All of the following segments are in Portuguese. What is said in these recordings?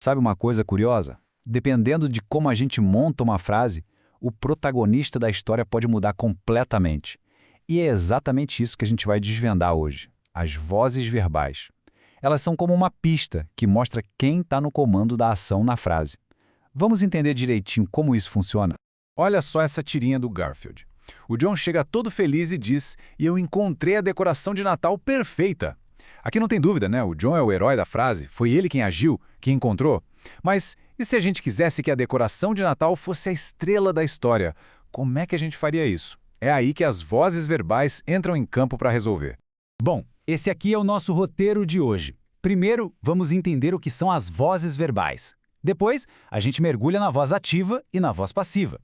Sabe uma coisa curiosa? Dependendo de como a gente monta uma frase, o protagonista da história pode mudar completamente. E é exatamente isso que a gente vai desvendar hoje: as vozes verbais. Elas são como uma pista que mostra quem está no comando da ação na frase. Vamos entender direitinho como isso funciona? Olha só essa tirinha do Garfield. O John chega todo feliz e diz: "E eu encontrei a decoração de Natal perfeita." Aqui não tem dúvida, né? O John é o herói da frase, foi ele quem agiu, quem encontrou. Mas e se a gente quisesse que a decoração de Natal fosse a estrela da história? Como é que a gente faria isso? É aí que as vozes verbais entram em campo para resolver. Bom, esse aqui é o nosso roteiro de hoje. Primeiro, vamos entender o que são as vozes verbais. Depois, a gente mergulha na voz ativa e na voz passiva.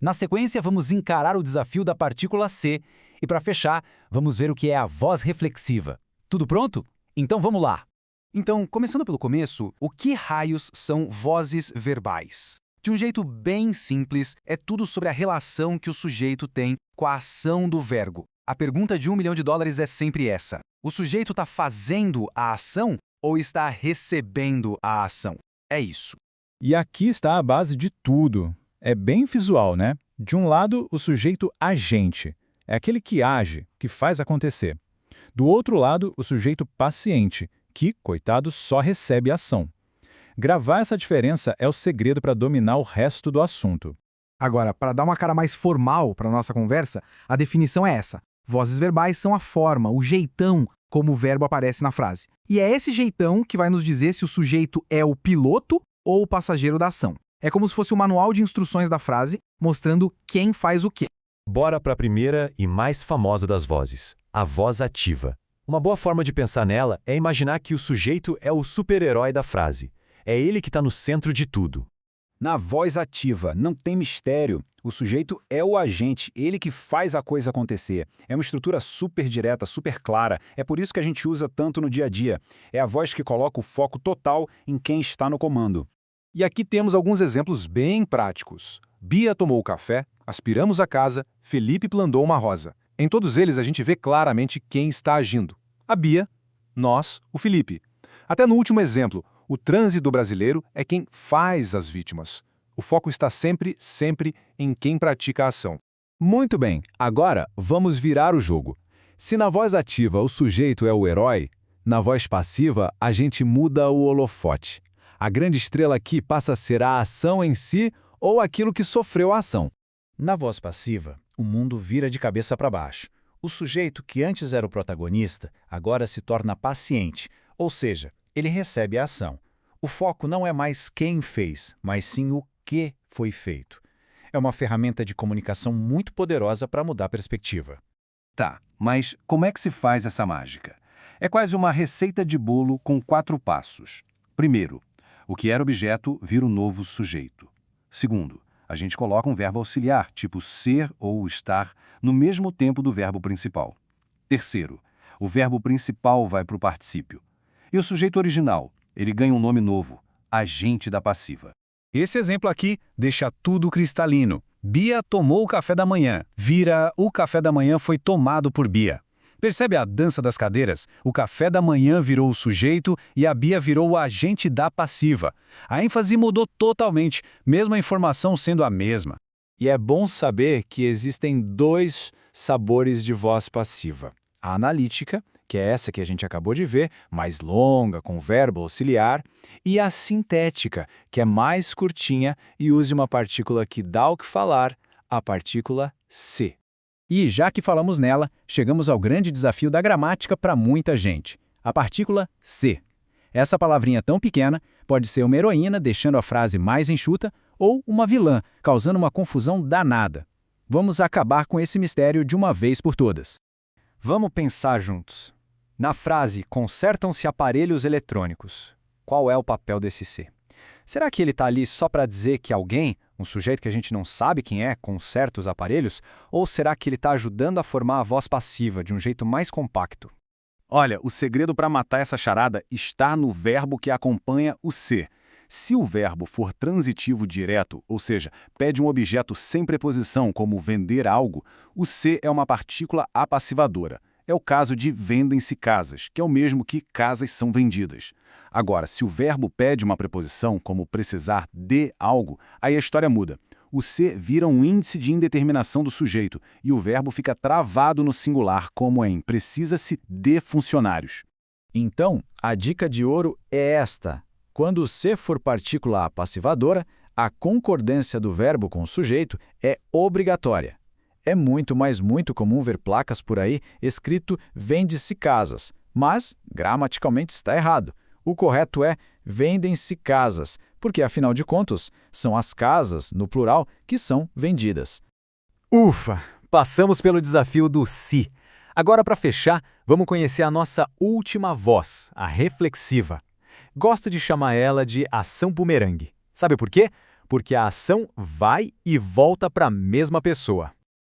Na sequência, vamos encarar o desafio da partícula C e, para fechar, vamos ver o que é a voz reflexiva. Tudo pronto? Então vamos lá! Então, começando pelo começo, o que raios são vozes verbais? De um jeito bem simples, é tudo sobre a relação que o sujeito tem com a ação do verbo. A pergunta de $1 milhão é sempre essa: o sujeito está fazendo a ação ou está recebendo a ação? É isso. E aqui está a base de tudo. É bem visual, né? De um lado, o sujeito agente. É aquele que age, que faz acontecer. Do outro lado, o sujeito paciente, que, coitado, só recebe a ação. Gravar essa diferença é o segredo para dominar o resto do assunto. Agora, para dar uma cara mais formal para a nossa conversa, a definição é essa: vozes verbais são a forma, o jeitão como o verbo aparece na frase. E é esse jeitão que vai nos dizer se o sujeito é o piloto ou o passageiro da ação. É como se fosse o manual de instruções da frase, mostrando quem faz o quê. Bora para a primeira e mais famosa das vozes, a voz ativa. Uma boa forma de pensar nela é imaginar que o sujeito é o super-herói da frase. É ele que está no centro de tudo. Na voz ativa, não tem mistério. O sujeito é o agente, ele que faz a coisa acontecer. É uma estrutura super direta, super clara. É por isso que a gente usa tanto no dia a dia. É a voz que coloca o foco total em quem está no comando. E aqui temos alguns exemplos bem práticos. Bia tomou o café, aspiramos a casa, Felipe plantou uma rosa. Em todos eles a gente vê claramente quem está agindo. A Bia, nós, o Felipe. Até no último exemplo, o trânsito brasileiro é quem faz as vítimas. O foco está sempre em quem pratica a ação. Muito bem, agora vamos virar o jogo. Se na voz ativa o sujeito é o herói, na voz passiva a gente muda o holofote. A grande estrela aqui passa a ser a ação em si ou aquilo que sofreu a ação. Na voz passiva, o mundo vira de cabeça para baixo. O sujeito que antes era o protagonista, agora se torna paciente, ou seja, ele recebe a ação. O foco não é mais quem fez, mas sim o que foi feito. É uma ferramenta de comunicação muito poderosa para mudar a perspectiva. Tá, mas como é que se faz essa mágica? É quase uma receita de bolo com 4 passos. Primeiro, o que era objeto vira o novo sujeito. Segundo, a gente coloca um verbo auxiliar, tipo ser ou estar, no mesmo tempo do verbo principal. Terceiro, o verbo principal vai para o particípio. E o sujeito original, ele ganha um nome novo, agente da passiva. Esse exemplo aqui deixa tudo cristalino. Bia tomou o café da manhã. Vira o café da manhã foi tomado por Bia. Percebe a dança das cadeiras? O café da manhã virou o sujeito e a Bia virou o agente da passiva. A ênfase mudou totalmente, mesmo a informação sendo a mesma. E é bom saber que existem 2 sabores de voz passiva. A analítica, que é essa que a gente acabou de ver, mais longa, com verbo auxiliar, e a sintética, que é mais curtinha e usa uma partícula que dá o que falar, a partícula se. E já que falamos nela, chegamos ao grande desafio da gramática para muita gente, a partícula se. Essa palavrinha tão pequena pode ser uma heroína deixando a frase mais enxuta ou uma vilã, causando uma confusão danada. Vamos acabar com esse mistério de uma vez por todas. Vamos pensar juntos. Na frase, consertam-se aparelhos eletrônicos. Qual é o papel desse se? Será que ele está ali só para dizer que alguém, um sujeito que a gente não sabe quem é, conserta os aparelhos? Ou será que ele está ajudando a formar a voz passiva de um jeito mais compacto? Olha, o segredo para matar essa charada está no verbo que acompanha o ser. Se o verbo for transitivo direto, ou seja, pede um objeto sem preposição, como vender algo, o ser é uma partícula apassivadora. É o caso de vendem-se casas, que é o mesmo que casas são vendidas. Agora, se o verbo pede uma preposição, como precisar de algo, aí a história muda. O se vira um índice de indeterminação do sujeito e o verbo fica travado no singular, como em precisa-se de funcionários. Então, a dica de ouro é esta. Quando o se for partícula passivadora, a concordância do verbo com o sujeito é obrigatória. É muito, mas muito comum ver placas por aí escrito vende-se casas, mas gramaticalmente está errado. O correto é vendem-se casas, porque afinal de contas, são as casas, no plural, que são vendidas. Ufa! Passamos pelo desafio do se. Agora, para fechar, vamos conhecer a nossa última voz, a reflexiva. Gosto de chamar ela de ação bumerangue. Sabe por quê? Porque a ação vai e volta para a mesma pessoa.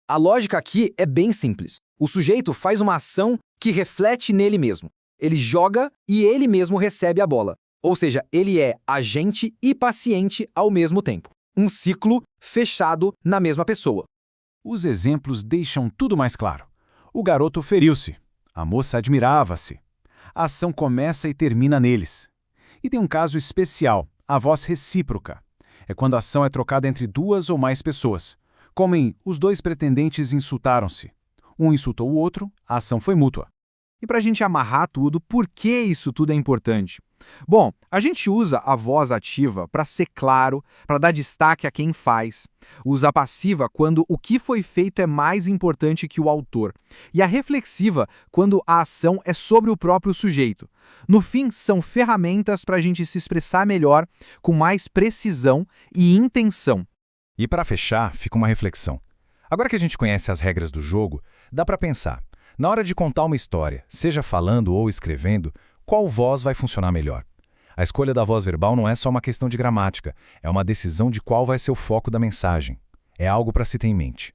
A lógica aqui é bem simples. O sujeito faz uma ação que reflete nele mesmo. Ele joga e ele mesmo recebe a bola. Ou seja, ele é agente e paciente ao mesmo tempo. Um ciclo fechado na mesma pessoa. Os exemplos deixam tudo mais claro. O garoto feriu-se. A moça admirava-se. A ação começa e termina neles. E tem um caso especial, a voz recíproca. É quando a ação é trocada entre duas ou mais pessoas. Como em os dois pretendentes insultaram-se. Um insultou o outro, a ação foi mútua. E para a gente amarrar tudo, por que isso tudo é importante? Bom, a gente usa a voz ativa para ser claro, para dar destaque a quem faz. Usa a passiva quando o que foi feito é mais importante que o autor. E a reflexiva quando a ação é sobre o próprio sujeito. No fim, são ferramentas para a gente se expressar melhor, com mais precisão e intenção. E para fechar, fica uma reflexão. Agora que a gente conhece as regras do jogo, dá para pensar. Na hora de contar uma história, seja falando ou escrevendo, qual voz vai funcionar melhor? A escolha da voz verbal não é só uma questão de gramática, é uma decisão de qual vai ser o foco da mensagem. É algo para se ter em mente.